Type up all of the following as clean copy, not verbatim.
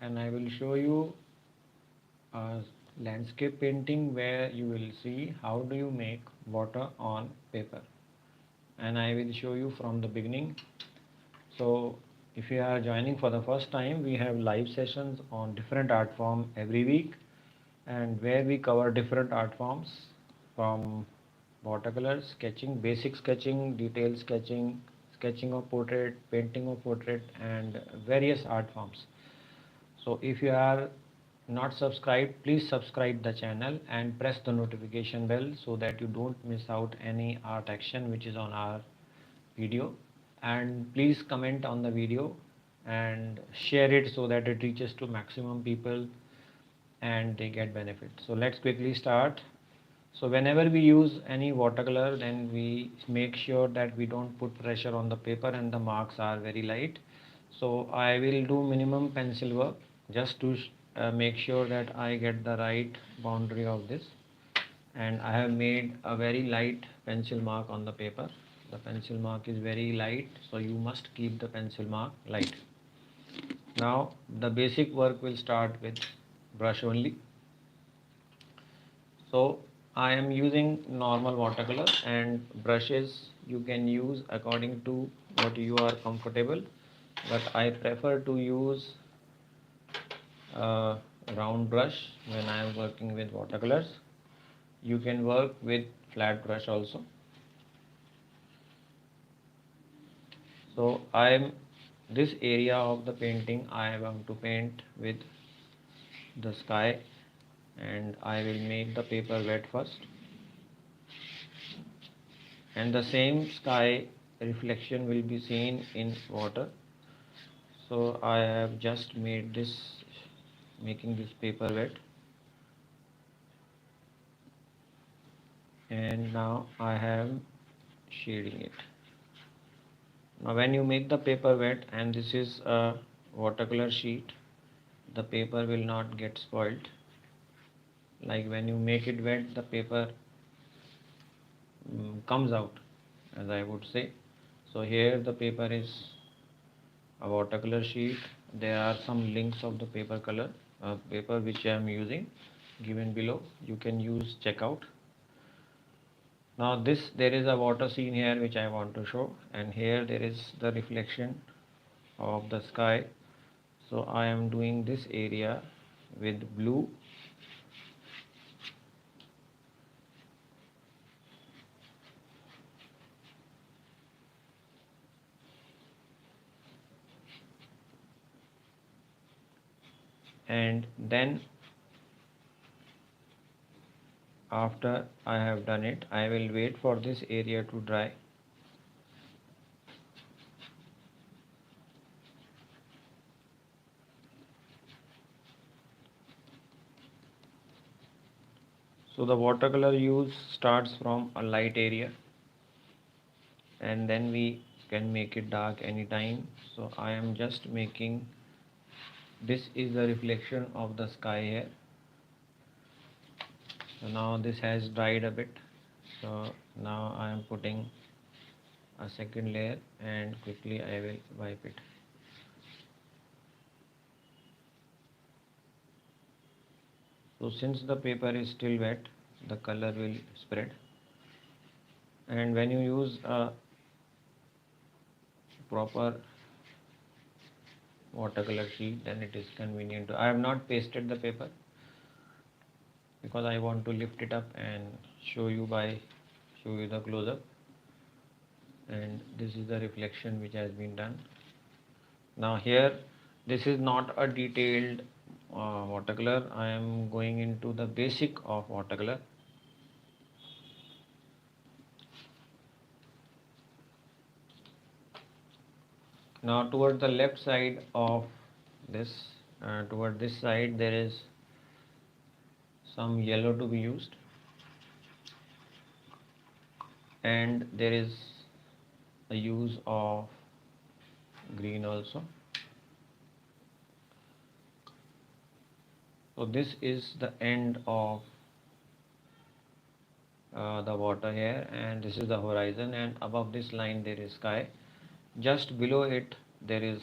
and I will show you a landscape painting where you will see how do you make water on paper, and I will show you from the beginning. So if you are joining for the first time, we have live sessions on different art form every week, and where we cover different art forms from watercolor, sketching, basic sketching, detailed sketching, sketching of portrait, painting of portrait, and various art forms. So if you are not subscribed, please subscribe the channel and press the notification bell so that you don't miss out any art action which is on our video. And please comment on the video and share it so that it reaches to maximum people and they get benefit. So let's quickly start. So whenever we use any watercolor, then we make sure that we don't put pressure on the paper and the marks are very light. So I will do minimum pencil work just to make sure that I get the right boundary of this. And I have made a very light pencil mark on the paper. The pencil mark is very light, so you must keep the pencil mark light. Now the basic work will start with brush only. So I am using normal watercolor, and brushes you can use according to what you are comfortable, but I prefer to use a round brush when I am working with watercolors. You can work with flat brush also. So this area of the painting I want to paint with the sky, and I will make the paper wet first, and the same sky reflection will be seen in water. So I have just made this, making this paper wet, and now I am shading it. Now when you make the paper wet, and this is a watercolor sheet, the paper will not get spoiled. Like when you make it wet, the paper comes out, as I would say. So here the paper is a watercolor sheet. There are some links of the paper which I am using given below. You can use checkout. Now there is a water scene here which I want to show, and here there is the reflection of the sky. So I am doing this area with blue, and then after I have done it, I will wait for this area to dry. So the watercolor use starts from a light area, and then we can make it dark anytime. So I am just making, this is the reflection of the sky here. So now this has dried a bit, so now I am putting a second layer, and quickly I will wipe it. So since the paper is still wet, the color will spread, and when you use a proper watercolor sheet, then it is convenient. I have not pasted the paper because I want to lift it up and show you the close-up, and this is the reflection which has been done. Now here, this is not a detailed watercolor. I am going into the basic of watercolor. Now toward the left side of this, toward this side, there is some yellow to be used, and there is a use of green also. So this is the end of the water here, and this is the horizon, and above this line there is sky. Just below it there is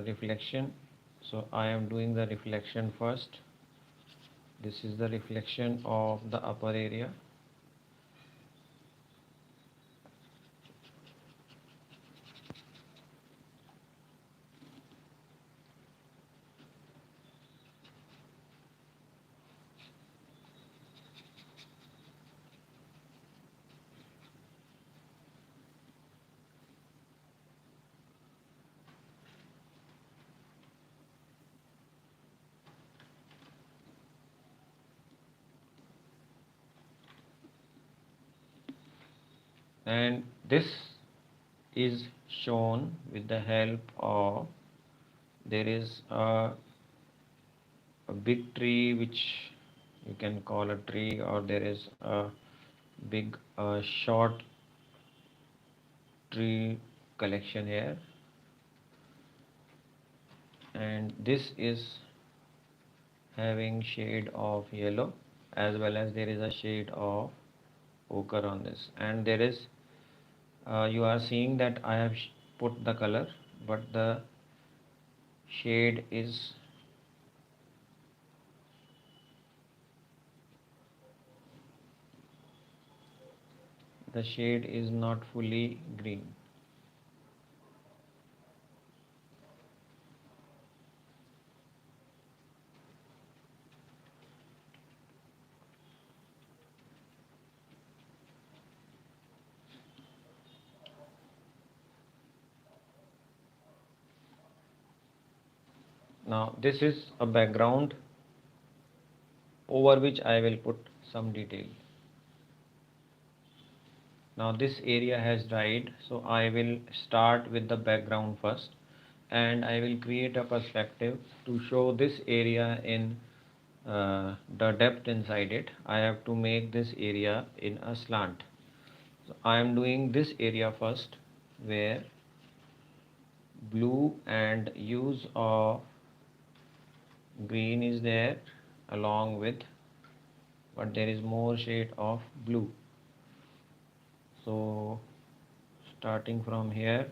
reflection. So I am doing the reflection first. This is the reflection of the upper area. And this is shown with the help of, there is a big tree which you can call a tree, or there is a big short tree collection here, and this is having shade of yellow, as well as there is a shade of ochre on this, and there is you are seeing that I have put the color, but shade is the shade is not fully green. Now this is a background over which I will put some detail. Now this area has dried, so I will start with the background first, and I will create a perspective to show this area in the depth inside it. I have to make this area in a slant. So I am doing this area first, where blue and use of green is there along with, but there is more shade of blue. So starting from here,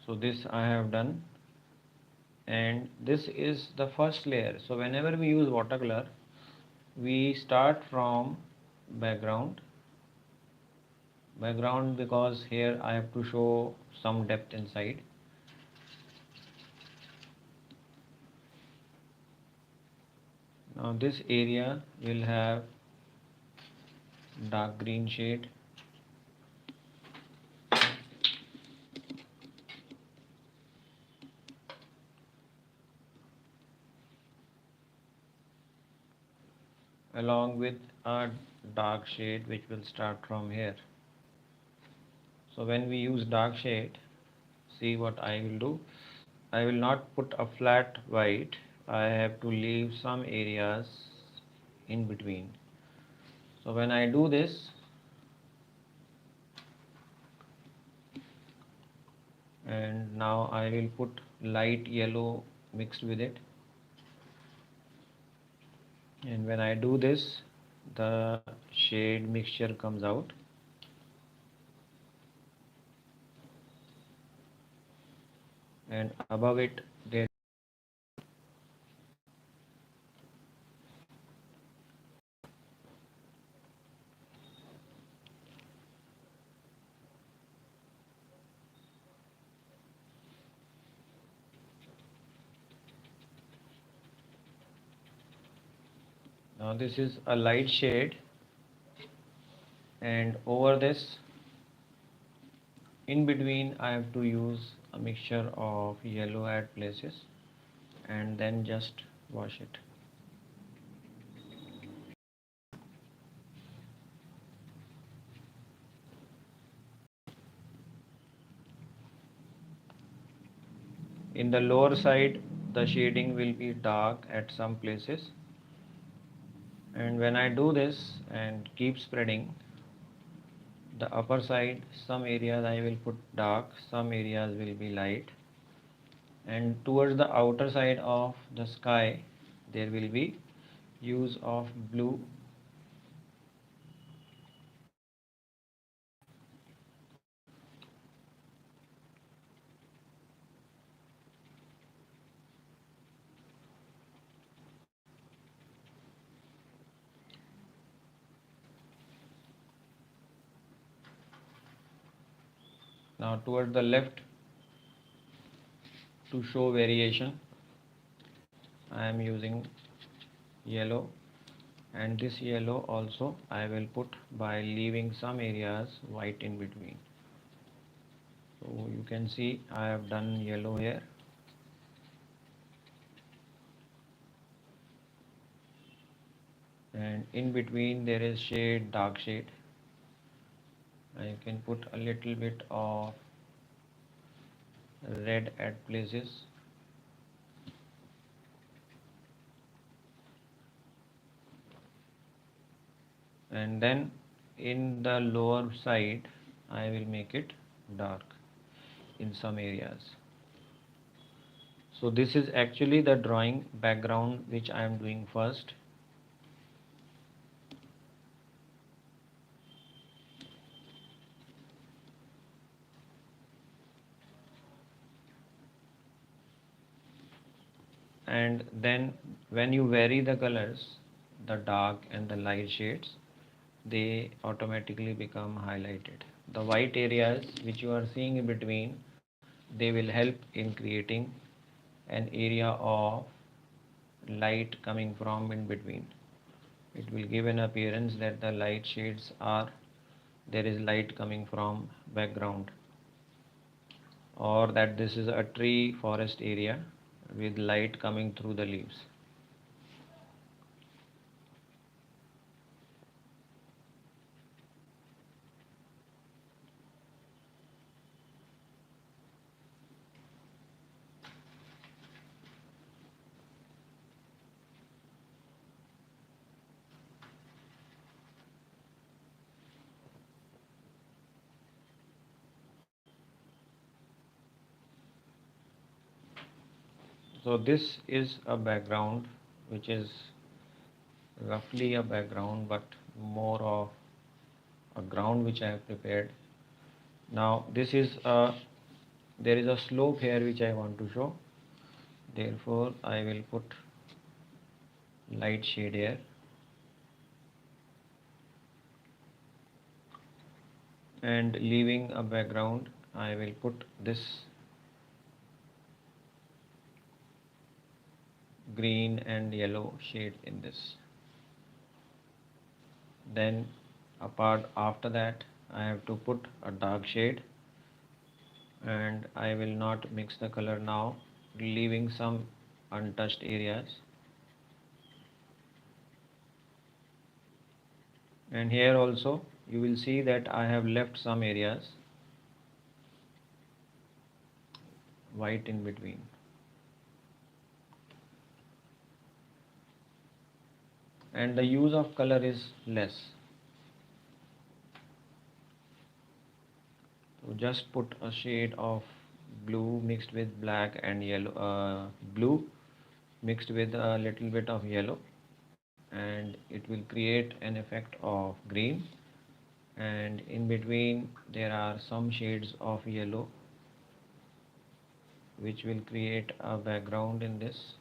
so this I have done, and this is the first layer. So whenever we use watercolor, we start from background because here I have to show some depth inside. Now this area will have dark green shade, along with a dark shade which will start from here. So when we use dark shade, see what I will do. I will not put a flat white. I have to leave some areas in between. So when I do this, and now I will put light yellow mixed with it, and when I do this, the shade mixture comes out. And above it there, now this is a light shade, and over this in between I have to use a mixture of yellow at places, and then just wash it. In the lower side, the shading will be dark at some places, and when I do this and keep spreading, the upper side, some areas I will put dark, some areas will be light, and towards the outer side of the sky there will be use of blue. Now towards the left, to show variation, I am using yellow, and this yellow also I will put by leaving some areas white in between. So you can see I have done yellow here, and in between there is shade, dark shade. I can put a little bit of red at places, and then in the lower side I will make it dark in some areas. So this is actually the drawing background which I am doing first. And then when you vary the colors, the dark and the light shades, they automatically become highlighted. The white areas which you are seeing in between, they will help in creating an area of light coming from in between. It will give an appearance that the light shades are, there is light coming from background, or that this is a tree forest area with light coming through the leaves. So this is a background which is roughly a background, but more of a ground which I have prepared. Now this is a, there is a slope here which I want to show. Therefore I will put light shade here, and leaving a background I will put this green and yellow shade in this. Then apart after that I have to put a dark shade, and I will not mix the color now, leaving some untouched areas. And here also you will see that I have left some areas white in between. And the use of color is less. So just put a shade of blue mixed with black and yellow, blue mixed with a little bit of yellow, and it will create an effect of green, and in between there are some shades of yellow which will create a background in this.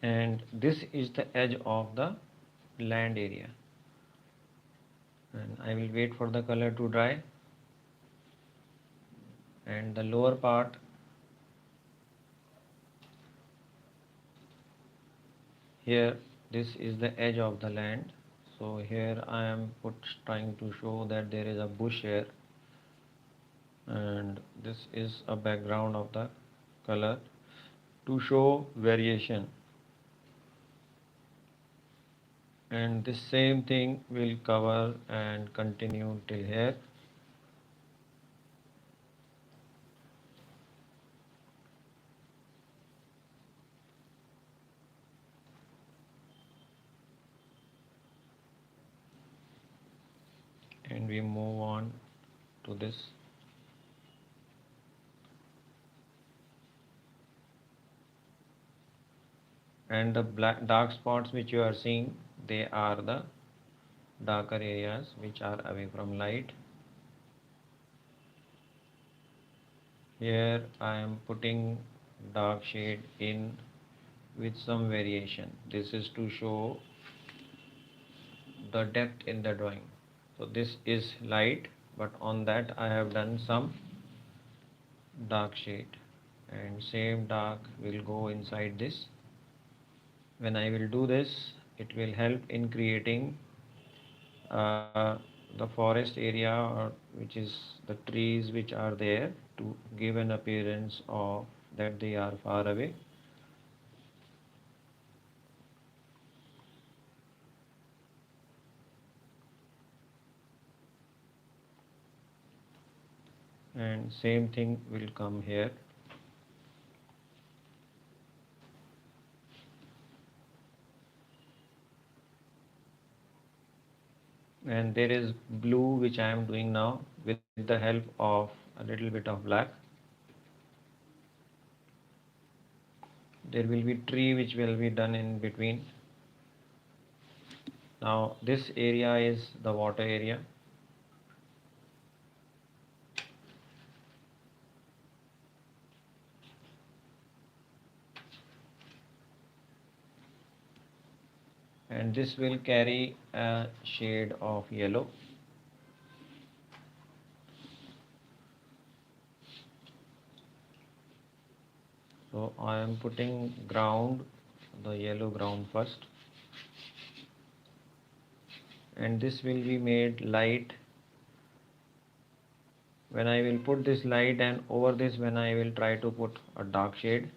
And this is the edge of the land area. and I will wait for the color to dry. And the lower part, here this is the edge of the land. So here I am trying to show that there is a bush here, and this is a background of the color to show variation. And this same thing will cover and continue till here. And we move on to this. And the dark spots which you are seeing, they are the darker areas which are away from light. Here I am putting dark shade in with some variation. This is to show the depth in the drawing. So this is light, but on that I have done some dark shade, and same dark will go inside this. When I will do this, it will help in creating the forest area, or which is the trees which are there, to give an appearance of that they are far away. And same thing will come here. And there is blue which I am doing now with the help of a little bit of black. There will be tree which will be done in between. Now this area is the water area. And this will carry a shade of yellow. So I am putting ground, the yellow ground first, and this will be made light. When I will put this light, and over this when I will try to put a dark shade,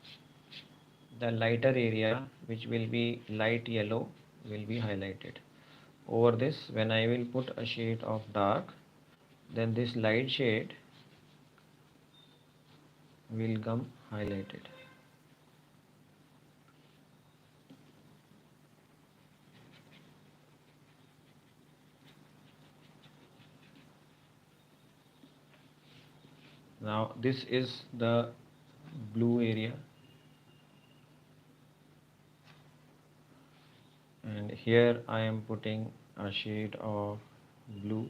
the lighter area which will be light yellow will be highlighted. Over this when I will put a shade of dark, then this light shade will come highlighted. Now this is the blue area, and here I am putting a shade of blue.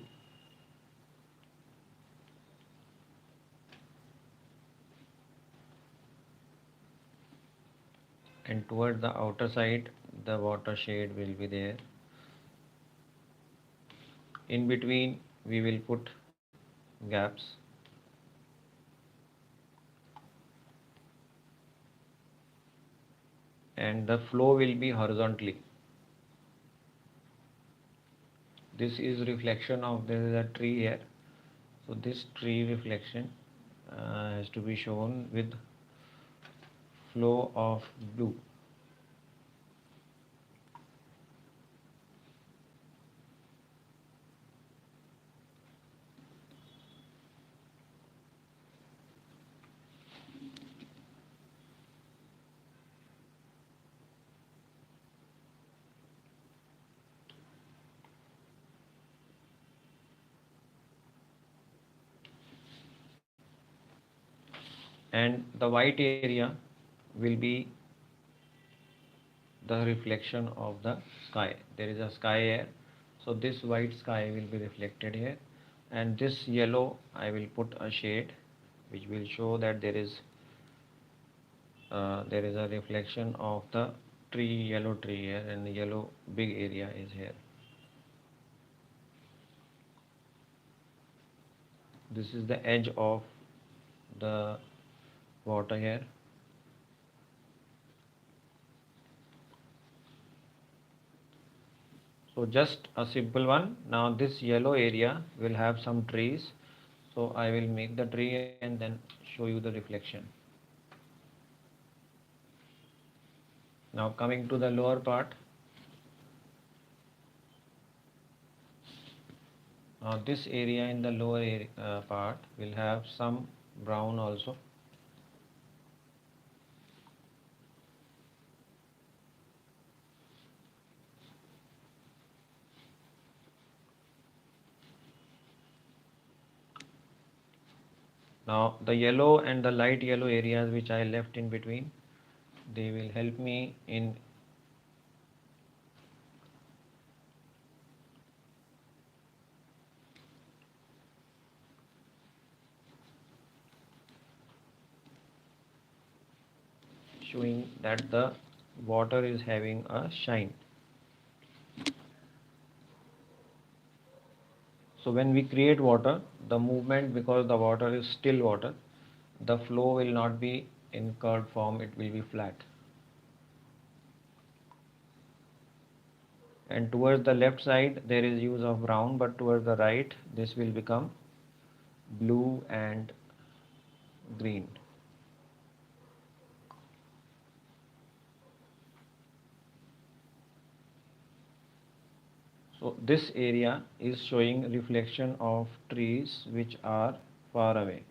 And toward the outer side the water shade will be there. In between we will put gaps. And the flow will be horizontally. This is reflection of, there is a tree here, so this tree reflection has to be shown with flow of blue. And the white area will be the reflection of the sky. There is a sky here, so this white sky will be reflected here, and this yellow I will put a shade which will show that there is a reflection of the tree, yellow tree here, and the yellow big area is here. This is the edge of the water here. So just a simple one. Now this yellow area will have some trees. So I will make the tree and then show you the reflection. Now coming to the lower part. Now this area in the lower area, part will have some brown also. Now the yellow and the light yellow areas which I left in between, they will help me in showing that the water is having a shine. So when we create water, the movement, because the water is still water, the flow will not be in curved form, it will be flat. And towards the left side there is use of brown, but towards the right this will become blue and green. So this area is showing reflection of trees which are far away.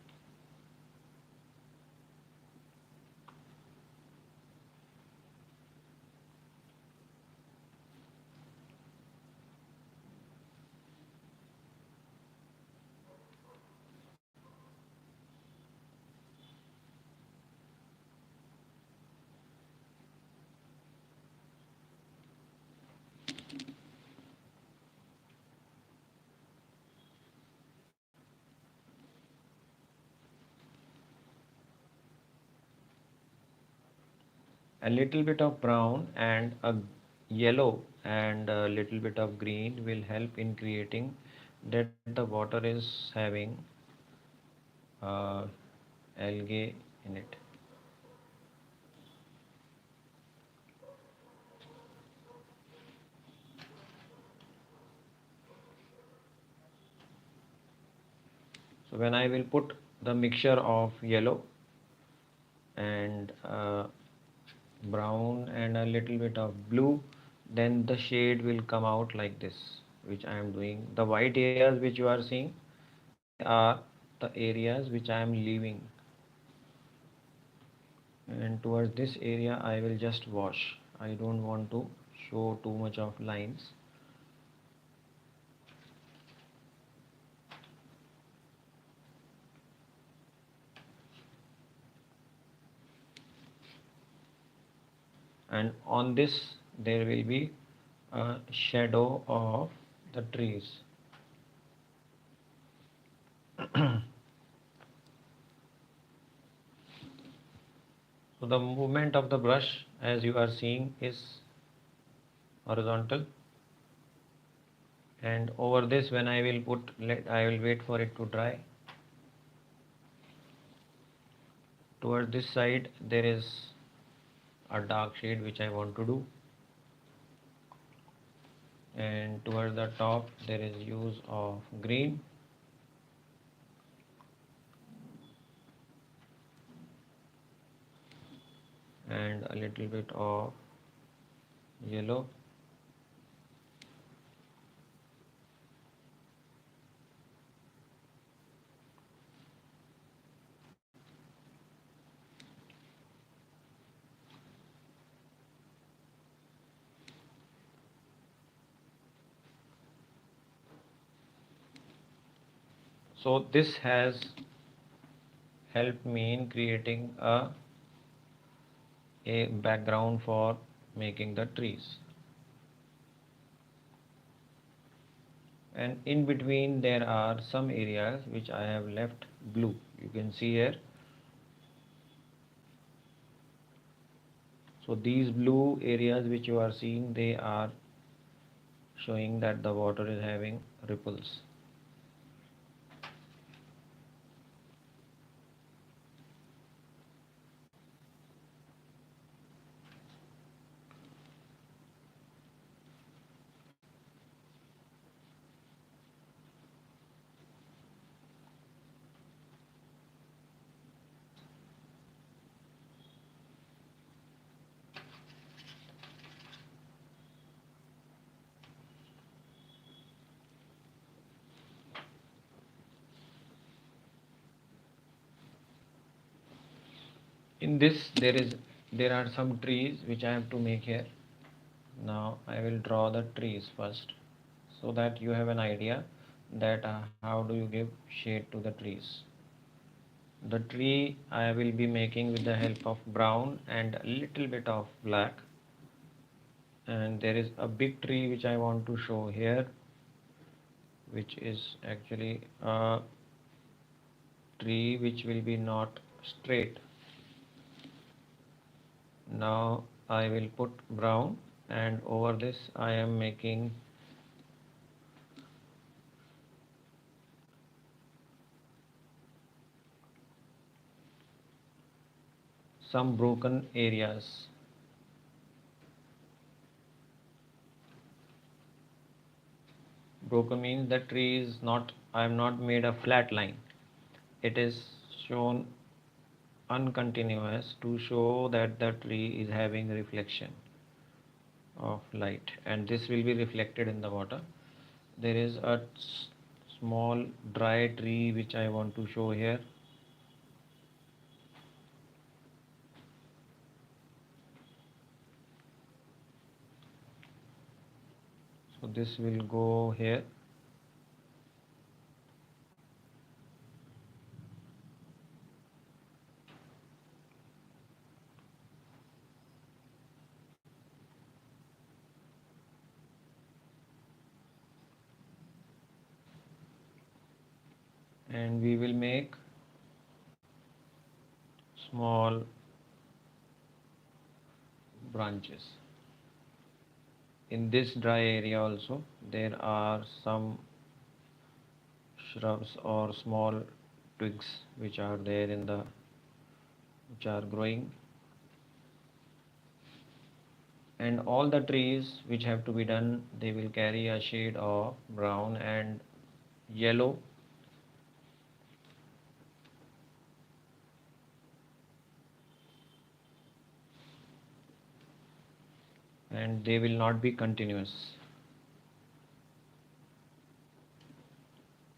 A little bit of brown and a yellow and a little bit of green will help in creating that the water is having algae in it. So when I will put the mixture of yellow and brown and a little bit of blue, then the shade will come out like this, which I am doing. The white areas which you are seeing, they are the areas which I am leaving, and towards this area I will just wash. I don't want to show too much of lines. And on this there will be a shadow of the trees. So the movement of the brush, as you are seeing, is horizontal, and over this when I will put, I will wait for it to dry. Towards this side there is a dark shade which I want to do, and towards the top there is use of green, and a little bit of yellow. So this has helped me in creating a background for making the trees. And in between there are some areas which I have left blue. You can see here. So these blue areas which you are seeing, they are showing that the water is having ripples. In this there are some trees which I have to make here. Now I will draw the trees first so that you have an idea that how do you give shade to the trees. The tree I will be making with the help of brown and a little bit of black, and there is a big tree which I want to show here, which is actually a tree which will be not straight. Now I will put brown, and over this I am making some broken areas. Broken means the tree is not, I have not made a flat line. It is shown uncontinuous to show that the tree is having reflection of light, and this will be reflected in the water. There is a small dry tree which I want to show here. So this will go here. And we will make small branches. In this dry area also there are some shrubs or small twigs which are there in the which are growing, and all the trees which have to be done, they will carry a shade of brown and yellow. And they will not be continuous.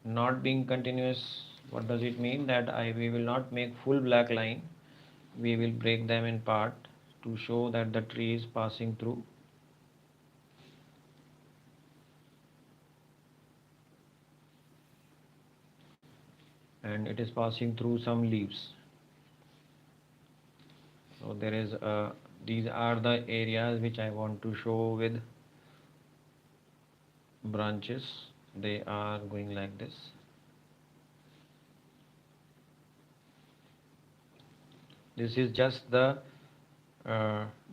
Not being continuous, what does it mean? That we will not make full black line, we will break them in part to show that the tree is passing through. And it is passing through some leaves. So there is these are the areas which I want to show with branches. They are going like this. This is just the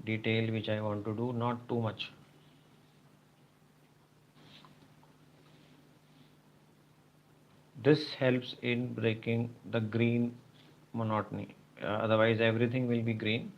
detail which I want to do, not too much. This helps in breaking the green monotony. Otherwise everything will be green.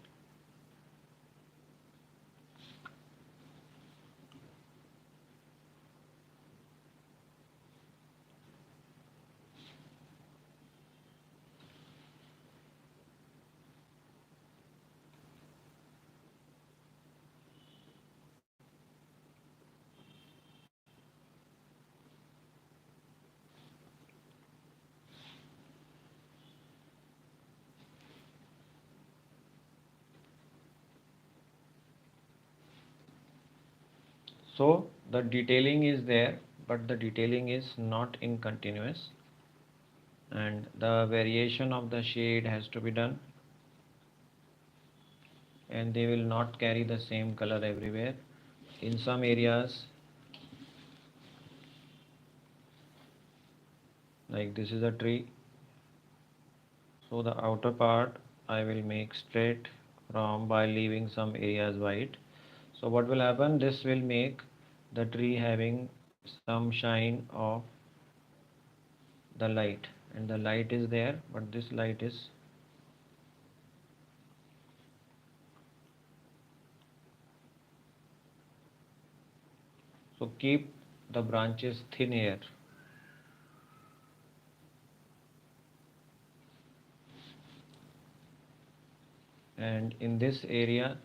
So the detailing is there, but the detailing is not in continuous, and the variation of the shade has to be done, and they will not carry the same color everywhere. In some areas, like this is a tree, so the outer part I will make straight from by leaving some areas white. So what will happen, this will make the tree having some shine of the light, and the light is there, but this light is so keep the branches thin here. And in this area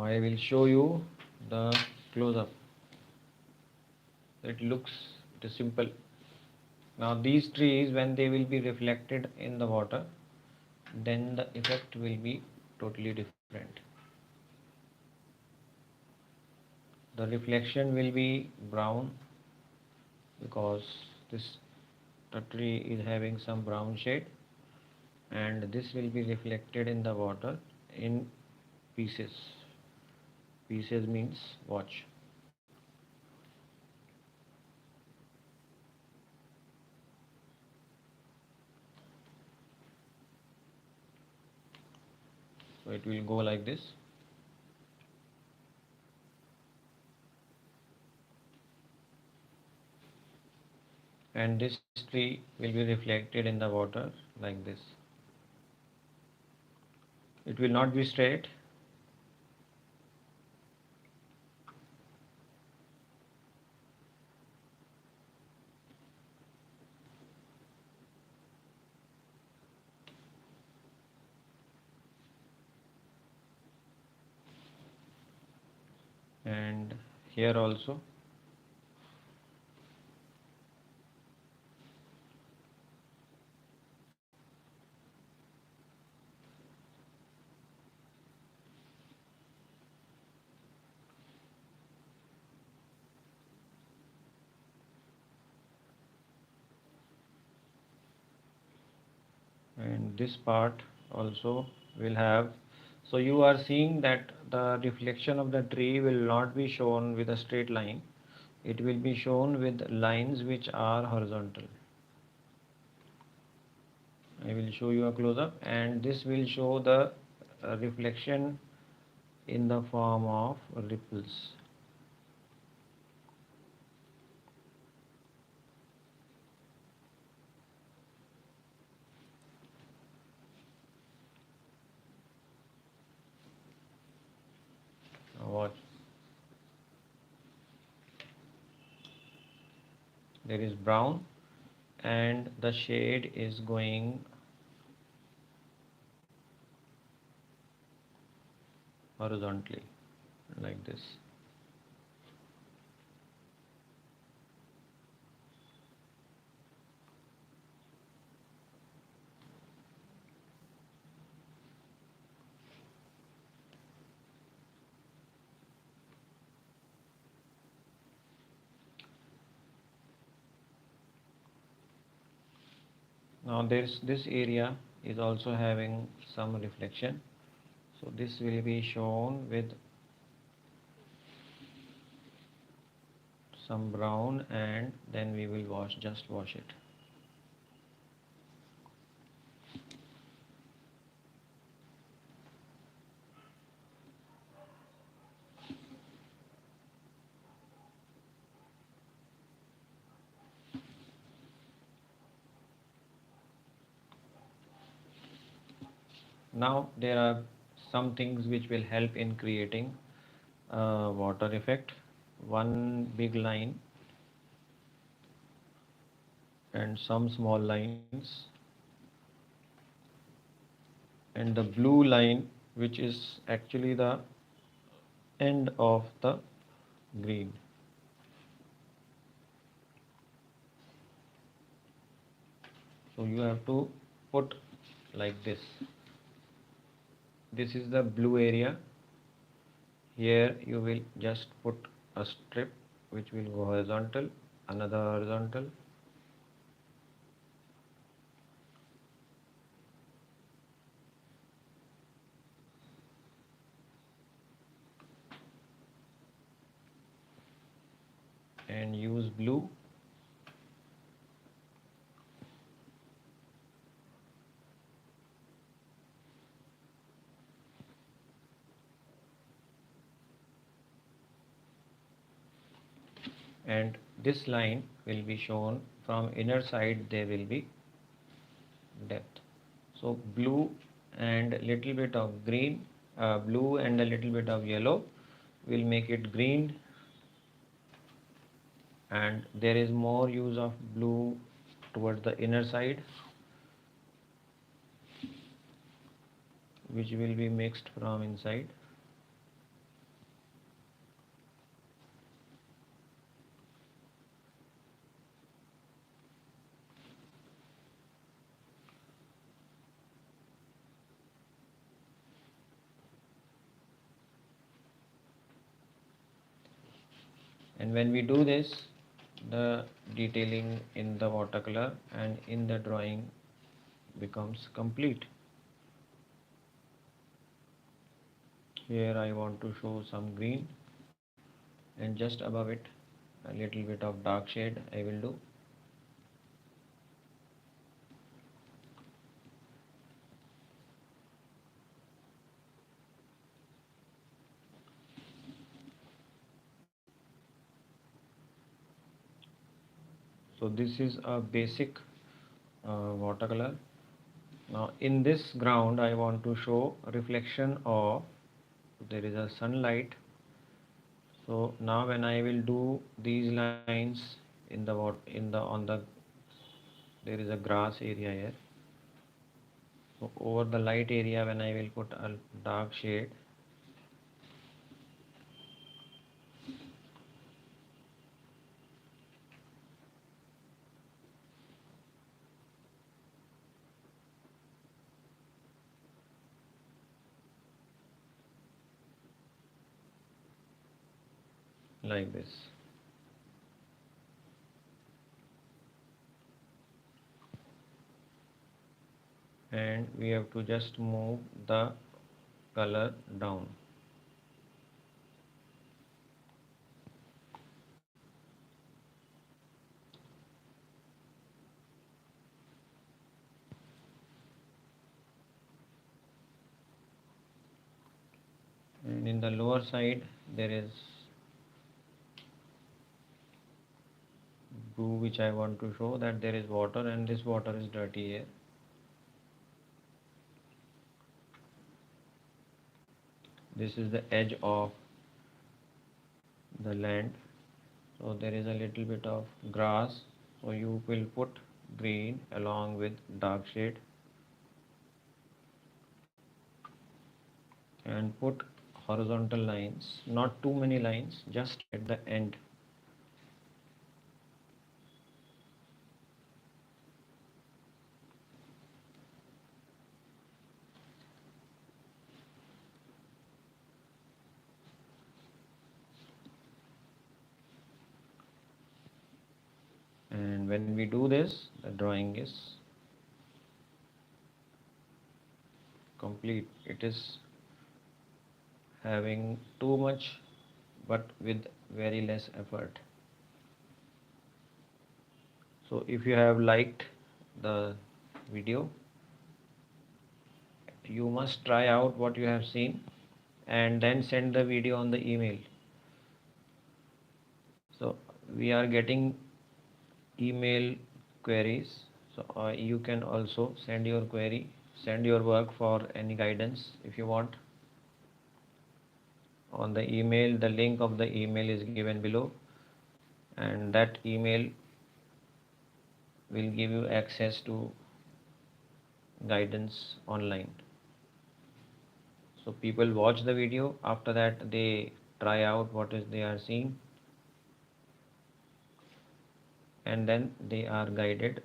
I will show you the close-up. It is simple. Now these trees, when they will be reflected in the water, then the effect will be totally different. The reflection will be brown because this the tree is having some brown shade, and this will be reflected in the water in pieces. Pieces means watch. So it will go like this, and this tree will be reflected in the water like this. It will not be straight. And here also. And this part also will have. So you are seeing that the reflection of the tree will not be shown with a straight line. It will be shown with lines which are horizontal. I will show you a close-up, and this will show the reflection in the form of ripples. Now watch. There is brown, and the shade is going horizontally like this. Now this area is also having some reflection, so this will be shown with some brown, and then we will just wash it. Now there are some things which will help in creating a water effect. One big line and some small lines, and the blue line, which is actually the end of the green. So you have to put like this. This is the blue area. Here you will just put a strip which will go horizontal, another horizontal, and use blue. And this line will be shown from inner side, there will be depth. So blue and little bit of green, blue and a little bit of yellow will make it green, and there is more use of blue towards the inner side, which will be mixed from inside. And when we do this, the detailing in the watercolor and in the drawing becomes complete. Here I want to show some green, and just above it a little bit of dark shade I will do. So this is a basic watercolor. Now in this ground I want to show reflection of, there is a sunlight. So now when I will do these lines in the in the on the, there is a grass area here. So over the light area when I will put a dark shade, like this. And we have to just move the color down. And in the lower side there is blue, which I want to show that there is water and this water is dirty here. This is the edge of the land. So there is a little bit of grass. So you will put green along with dark shade and put horizontal lines, not too many lines, just at the end. And when we do this, the drawing is complete. It is having too much but with very less effort. So if you have liked the video, you must try out what you have seen and then send the video on the email. So we are getting email queries. So you can also send your query, send your work for any guidance if you want. On the email, the link of the email is given below, and that email will give you access to guidance online. So people watch the video, after that they try out what is they are seeing, and then they are guided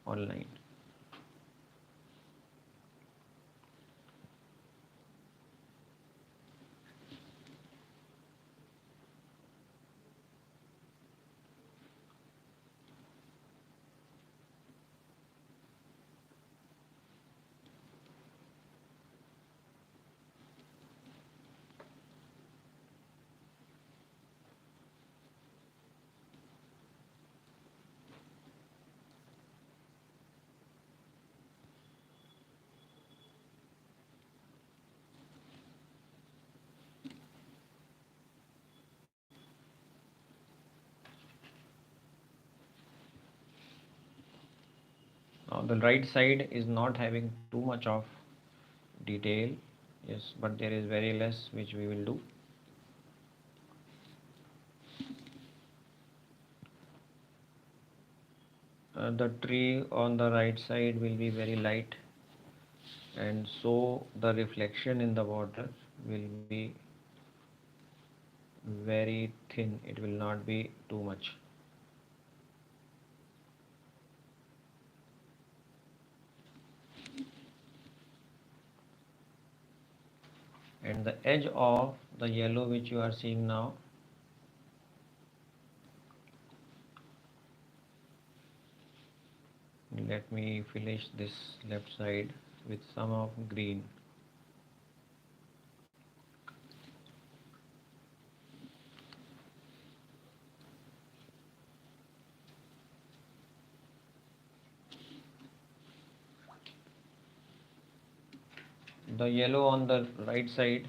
online. Now the right side is not having too much of detail, yes, but there is very less which we will do. The tree on the right side will be very light, and so the reflection in the water will be very thin, it will not be too much. And the edge of the yellow which you are seeing now, let me finish this left side with some of green. The yellow on the right side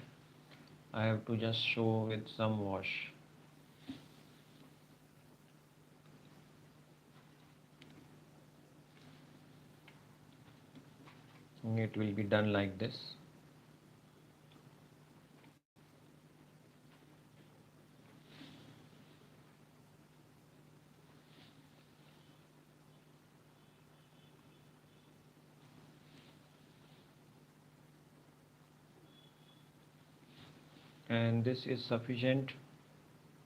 I have to just show with some wash. It will be done like this. And this is sufficient.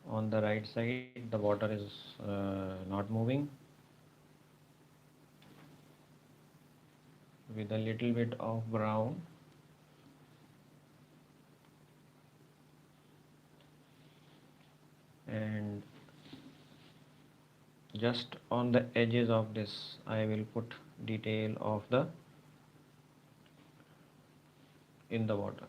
On the right side the water is not moving. With a little bit of brown, and just on the edges of this I will put detail of the in the water.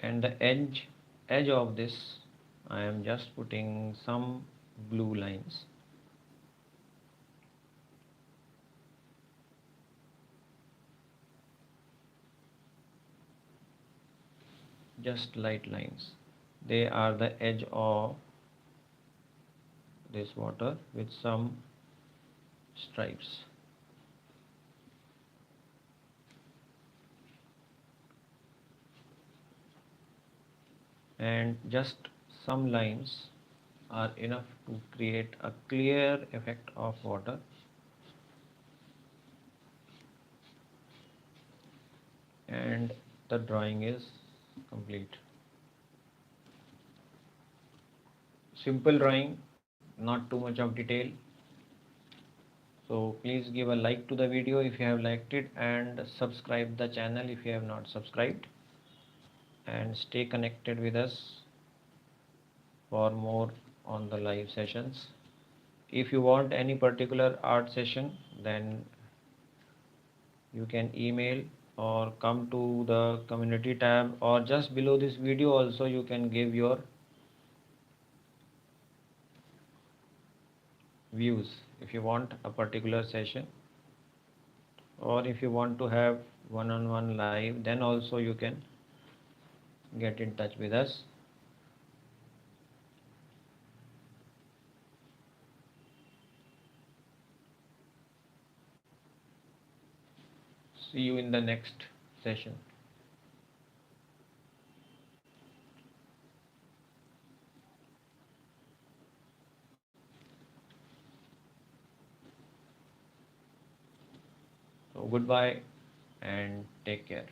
And the edge of this I am just putting some blue lines. Just light lines. They are the edge of this water with some stripes. And just some lines are enough to create a clear effect of water. And the drawing is complete. Simple drawing, not too much of detail. So please give a like to the video if you have liked it, and subscribe the channel if you have not subscribed, and stay connected with us for more on the live sessions. If you want any particular art session, then you can email or come to the community tab, or just below this video also you can give your views if you want a particular session, or if you want to have one-on-one live, then also you can get in touch with us. See you in the next session. So goodbye and take care.